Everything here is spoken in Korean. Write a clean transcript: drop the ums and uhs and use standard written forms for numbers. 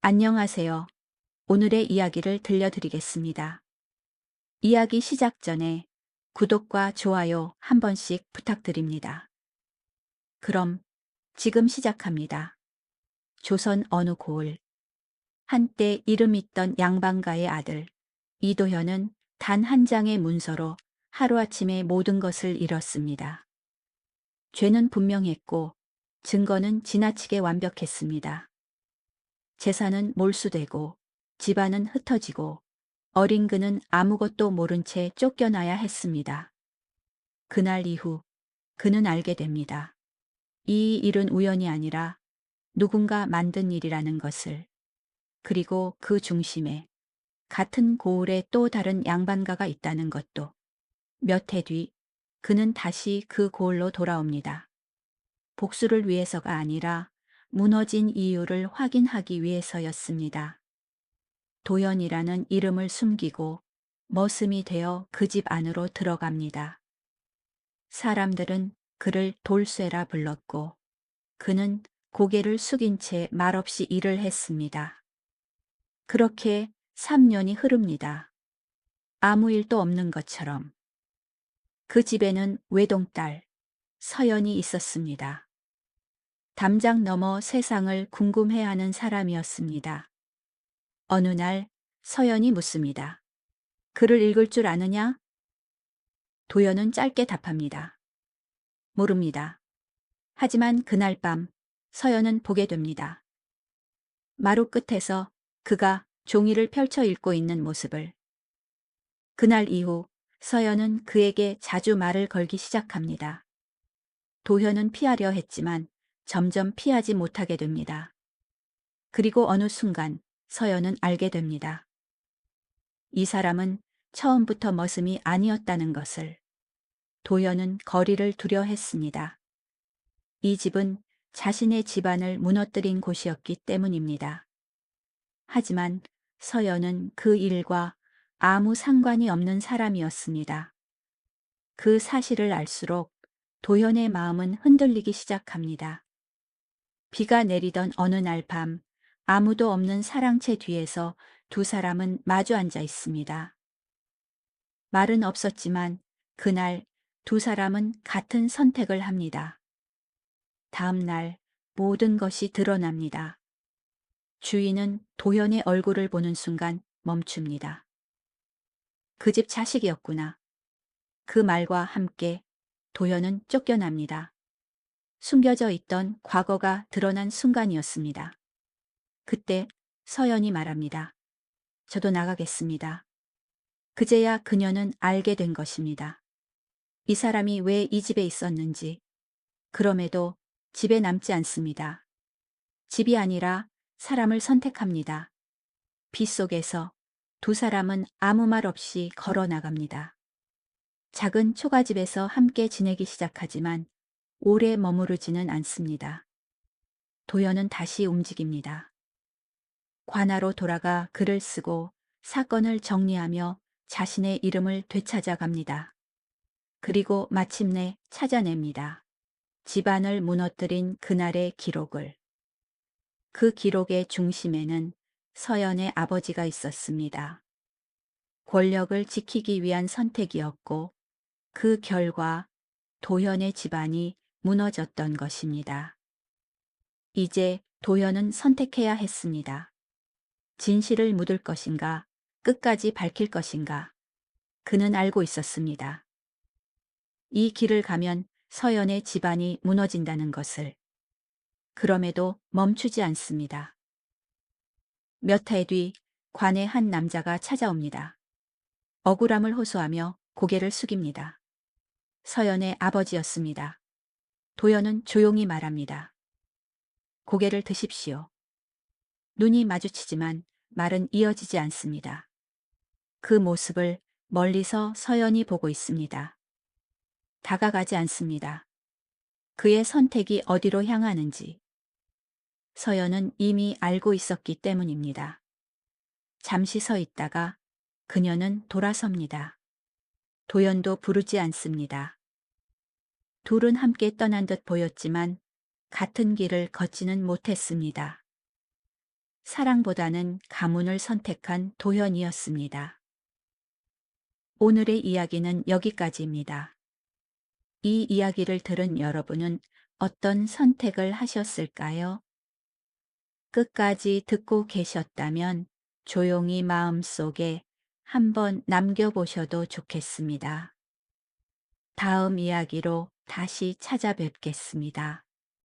안녕하세요. 오늘의 이야기를 들려드리겠습니다. 이야기 시작 전에 구독과 좋아요 한 번씩 부탁드립니다. 그럼 지금 시작합니다. 조선 어느 고을, 한때 이름 있던 양반가의 아들 이도현은 단 한 장의 문서로 하루아침에 모든 것을 잃었습니다. 죄는 분명했고 증거는 지나치게 완벽했습니다. 재산은 몰수되고 집안은 흩어지고 어린 그는 아무것도 모른 채 쫓겨나야 했습니다. 그날 이후 그는 알게 됩니다. 이 일은 우연이 아니라 누군가 만든 일이라는 것을. 그리고 그 중심에 같은 고을에 또 다른 양반가가 있다는 것도. 몇 해 뒤 그는 다시 그 고을로 돌아옵니다. 복수를 위해서가 아니라 무너진 이유를 확인하기 위해서였습니다. 도연이라는 이름을 숨기고 머슴이 되어 그 집 안으로 들어갑니다. 사람들은 그를 돌쇠라 불렀고 그는 고개를 숙인 채 말없이 일을 했습니다. 그렇게 3년이 흐릅니다. 아무 일도 없는 것처럼. 그 집에는 외동딸 서연이 있었습니다. 담장 너머 세상을 궁금해하는 사람이었습니다. 어느 날 서연이 묻습니다. 글을 읽을 줄 아느냐? 도연은 짧게 답합니다. 모릅니다. 하지만 그날 밤 서연은 보게 됩니다. 마루 끝에서 그가 종이를 펼쳐 읽고 있는 모습을. 그날 이후 서연은 그에게 자주 말을 걸기 시작합니다. 도현은 피하려 했지만 점점 피하지 못하게 됩니다. 그리고 어느 순간 서연은 알게 됩니다. 이 사람은 처음부터 머슴이 아니었다는 것을. 도연은 거리를 두려 했습니다. 이 집은 자신의 집안을 무너뜨린 곳이었기 때문입니다. 하지만 서연은 그 일과 아무 상관이 없는 사람이었습니다. 그 사실을 알수록 도연의 마음은 흔들리기 시작합니다. 비가 내리던 어느 날 밤 아무도 없는 사랑채 뒤에서 두 사람은 마주 앉아 있습니다. 말은 없었지만 그날 두 사람은 같은 선택을 합니다. 다음 날 모든 것이 드러납니다. 주인은 도연의 얼굴을 보는 순간 멈춥니다. 그 집 자식이었구나. 그 말과 함께 도연은 쫓겨납니다. 숨겨져 있던 과거가 드러난 순간이었습니다. 그때 서연이 말합니다. 저도 나가겠습니다. 그제야 그녀는 알게 된 것입니다. 이 사람이 왜 이 집에 있었는지. 그럼에도 집에 남지 않습니다. 집이 아니라 사람을 선택합니다. 비 속에서 두 사람은 아무 말 없이 걸어 나갑니다. 작은 초가집에서 함께 지내기 시작하지만 오래 머무르지는 않습니다. 도연은 다시 움직입니다. 관아로 돌아가 글을 쓰고 사건을 정리하며 자신의 이름을 되찾아 갑니다. 그리고 마침내 찾아냅니다. 집안을 무너뜨린 그날의 기록을. 그 기록의 중심에는 서연의 아버지가 있었습니다. 권력을 지키기 위한 선택이었고 그 결과 도연의 집안이 무너졌던 것입니다. 이제 도연은 선택해야 했습니다. 진실을 묻을 것인가, 끝까지 밝힐 것인가. 그는 알고 있었습니다. 이 길을 가면 서연의 집안이 무너진다는 것을. 그럼에도 멈추지 않습니다. 몇 해 뒤 관의 한 남자가 찾아옵니다. 억울함을 호소하며 고개를 숙입니다. 서연의 아버지였습니다. 도연은 조용히 말합니다. 고개를 드십시오. 눈이 마주치지만 말은 이어지지 않습니다. 그 모습을 멀리서 서연이 보고 있습니다. 다가가지 않습니다. 그의 선택이 어디로 향하는지. 서연은 이미 알고 있었기 때문입니다. 잠시 서 있다가 그녀는 돌아섭니다. 도연도 부르지 않습니다. 둘은 함께 떠난 듯 보였지만 같은 길을 걷지는 못했습니다. 사랑보다는 가문을 선택한 도현이었습니다. 오늘의 이야기는 여기까지입니다. 이 이야기를 들은 여러분은 어떤 선택을 하셨을까요? 끝까지 듣고 계셨다면 조용히 마음속에 한번 남겨보셔도 좋겠습니다. 다음 이야기로 다시 찾아뵙겠습니다.